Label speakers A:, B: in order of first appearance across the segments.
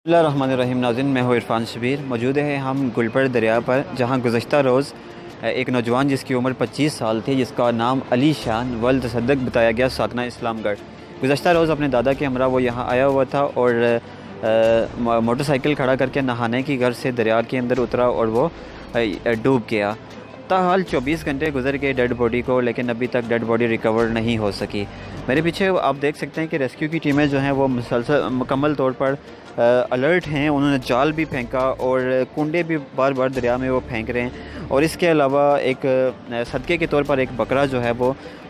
A: بسم اللہ الرحمن الرحیم. ناظرین، میں ہوں عرفان شبیر. موجود ہے ہم گلپر دریا پر، جہاں گزشتہ روز ایک نوجوان جس کی عمر 25 سال تھی، جس کا نام علی شان ولتصدق بتایا گیا، ساکنہ اسلام گڑھ. گزشتہ روز اپنے دادا کے ہمراہ وہ یہاں آیا ہوا تھا اور موٹر سائیکل کھڑا کر کے نہانے کی غرض سے دریا کے اندر اترا اور وہ ڈوب گیا. تاحال 24 گھنٹے گزر گئے ڈیڈ باڈی کو، لیکن ابھی تک ڈیڈ باڈی ریکور نہیں ہو سکی. میرے پیچھے آپ دیکھ سکتے ہیں کہ ریسکیو کی ٹیمیں جو ہیں وہ مکمل طور پر الرٹ ہیں. انہوں نے جال بھی پھینکا اور کنڈے بھی بار بار دریا میں وہ پھینک رہے ہیں، اور اس کے علاوہ ایک صدقے کے طور پر ایک بکرا جو ہے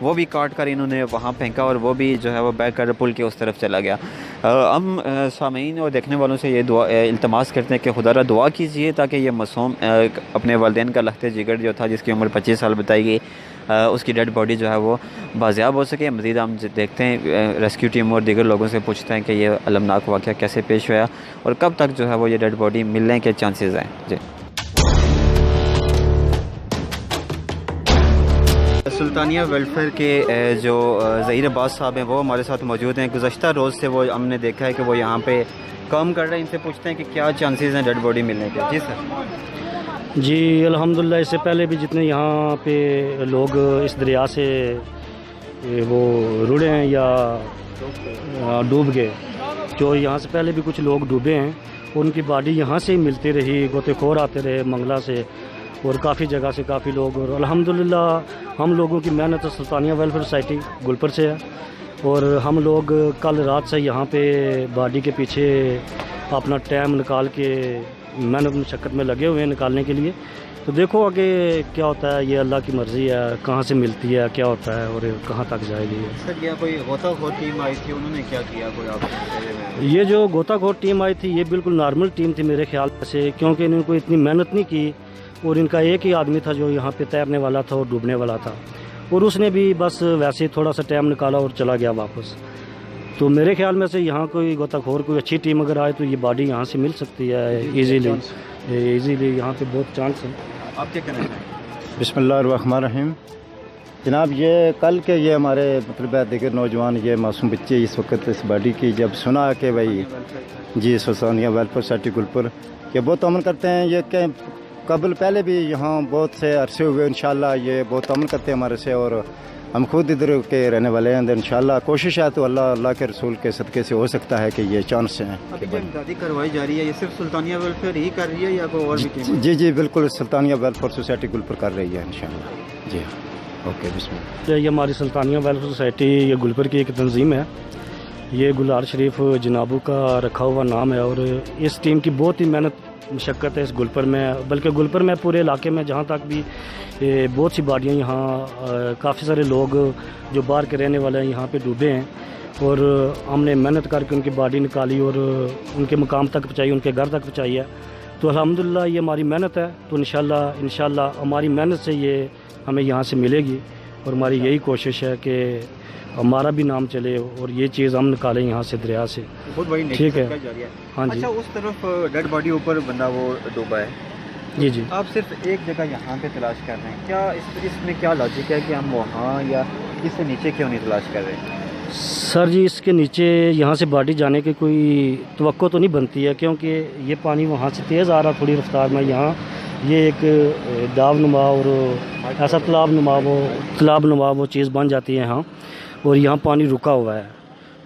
A: وہ بھی کاٹ کر انہوں نے وہاں پھینکا، اور وہ بھی جو ہے وہ بیک کر پل کے اس طرف چلا گیا. ہم سامعین اور دیکھنے والوں سے یہ التماس کرتے ہیں کہ خدا را دعا کیجیے تاکہ یہ معصوم اپنے والدین کا لخت جگر جو تھا، جس کی عمر 25 سال بتائی گئی، اس کی ڈیڈ باڈی جو ہے وہ بازیاب ہو سکے. مزید ہم دیکھتے ہیں، ریسکیو ٹیم اور دیگر لوگوں سے پوچھتے ہیں کہ یہ المناک واقعہ کیسے پیش ہوا اور کب تک جو ہے وہ یہ ڈیڈ باڈی ملنے کے چانسز ہیں. جی، سلطانیہ ویلفیئر کے جو ظہیر عباس صاحب ہیں وہ ہمارے ساتھ موجود ہیں. گزشتہ روز سے وہ ہم نے دیکھا ہے کہ وہ یہاں پہ کام کر رہے ہیں. ان سے پوچھتے ہیں کہ کیا چانسز ہیں ڈیڈ باڈی ملنے کے. جی سر.
B: جی الحمدللہ، اس سے پہلے بھی جتنے یہاں پہ لوگ اس دریا سے وہ رڑے ہیں یا ڈوب گئے، جو یہاں سے پہلے بھی کچھ لوگ ڈوبے ہیں، ان کی باڈی یہاں سے ہی ملتی رہی. غوطہ خور آتے رہے منگلہ سے اور کافی جگہ سے کافی لوگ، اور الحمدللہ ہم لوگوں کی محنت سلطانیہ ویلفیئر سوسائٹی گلپر سے ہے، اور ہم لوگ کل رات سے یہاں پہ باڈی کے پیچھے اپنا ٹائم نکال کے محنت مشقت میں لگے ہوئے ہیں نکالنے کے لیے. تو دیکھو آگے کیا ہوتا ہے، یہ اللہ کی مرضی ہے، کہاں سے ملتی ہے، کیا ہوتا ہے اور کہاں تک جائے گی.
A: سر، یہ کوئی غوطہ خور ٹیم آئی تھی، انہوں نے کیا کیا کوئی آپ؟
B: یہ جو غوطہ خور ٹیم آئی تھی، یہ بالکل نارمل ٹیم تھی میرے خیال سے، کیونکہ انہوں نے کوئی اتنی محنت نہیں کی، اور ان کا ایک ہی آدمی تھا جو یہاں پہ تیرنے والا تھا اور ڈوبنے والا تھا، اور اس نے بھی بس ویسے ہی تھوڑا سا ٹائم نکالا اور چلا گیا واپس. تو میرے خیال میں سے یہاں کوئی غوطہ خور کوئی اچھی ٹیم اگر آئے تو یہ باڈی یہاں سے مل سکتی ہے ایزیلی. یہاں پہ بہت چانس ہے.
A: آپ کیا کہنا چاہیں؟
C: بسم اللہ الرحمن الرحیم. جناب، یہ کل کے یہ ہمارے مطلب دیگر نوجوان، یہ معصوم بچے اس وقت اس باڈی کی جب سنا کہ بھائی جی سلطانیہ ویلفیئر سوسائٹی گلپر یہ بہت امن کرتے ہیں، یہ کہ قبل پہلے بھی یہاں بہت سے عرصے ہوئے، انشاءاللہ یہ بہت امن کرتے ہیں ہمارے سے، اور ہم خود ادھر کے رہنے والے ہیں. انشاءاللہ کوشش ہے تو اللہ کے رسول کے صدقے سے ہو سکتا ہے کہ یہ چانس ہیں.
A: ابھی جو امدادی کارروائی جاری ہے، یہ صرف سلطانیہ ویلفیئر ہی کر رہی ہے یا کوئی اور بھی ٹیم؟
C: جی بالکل، سلطانیہ ویلفیئر سوسائٹی گلپر کر رہی ہے انشاءاللہ. جی اوکے، بسم اللہ.
B: یہ ہماری سلطانیہ ویلفیئر سوسائٹی یہ گلپر کی ایک تنظیم ہے. یہ گلار شریف جنابو کا رکھا ہوا نام ہے، اور اس ٹیم کی بہت ہی محنت مشقت ہے اس گلپر میں، بلکہ گلپر میں پورے علاقے میں جہاں تک بھی بہت سی باڈیاں یہاں کافی سارے لوگ جو باہر کے رہنے والے ہیں یہاں پہ ڈوبے ہیں، اور ہم نے محنت کر کے ان کی باڈی نکالی اور ان کے مقام تک پہنچائی، ان کے گھر تک پہنچائی ہے. تو الحمدللہ یہ ہماری محنت ہے، تو انشاءاللہ ہماری محنت سے یہ ہمیں یہاں سے ملے گی، اور ہماری یہی کوشش ہے کہ ہمارا بھی نام چلے اور یہ چیز ہم نکالیں یہاں سے دریا سے.
A: بہت بڑی
B: ٹھیک ہے. ہاں جی.
A: اچھا، اس طرف ڈیڈ باڈی اوپر بندہ وہ ڈوبا ہے،
B: جی
A: آپ صرف ایک جگہ یہاں پہ تلاش کر رہے ہیں، کیا اس میں کیا لاجک ہے کہ ہم وہاں یا اس سے نیچے کیوں نہیں تلاش کر رہے ہیں؟
B: سر جی، اس کے نیچے یہاں سے باڈی جانے کی کوئی توقع تو نہیں بنتی ہے، کیونکہ یہ پانی وہاں سے تیز آ رہا تھوڑی رفتار میں. یہاں یہ ایک داو نما اور ایسا تالاب نما وہ چیز بن جاتی ہے یہاں، اور یہاں پانی رکا ہوا ہے.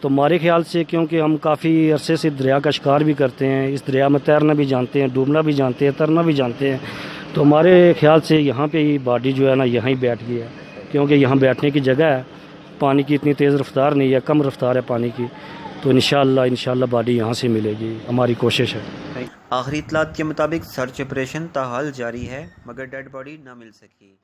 B: تو ہمارے خیال سے، کیونکہ ہم کافی عرصے سے دریا کا شکار بھی کرتے ہیں، اس دریا میں تیرنا بھی جانتے ہیں، ڈوبنا بھی جانتے ہیں، ترنا بھی جانتے ہیں، تو ہمارے خیال سے یہاں پہ ہی باڈی جو ہے نا یہاں ہی بیٹھ گئی ہے، کیونکہ یہاں بیٹھنے کی جگہ ہے. پانی کی اتنی تیز رفتار نہیں ہے، کم رفتار ہے پانی کی. تو انشاءاللہ باڈی یہاں سے ملے گی، ہماری کوشش ہے.
A: آخری اطلاعات کے مطابق سرچ آپریشن تاحال جاری ہے، مگر ڈیڈ باڈی نہ مل سکی.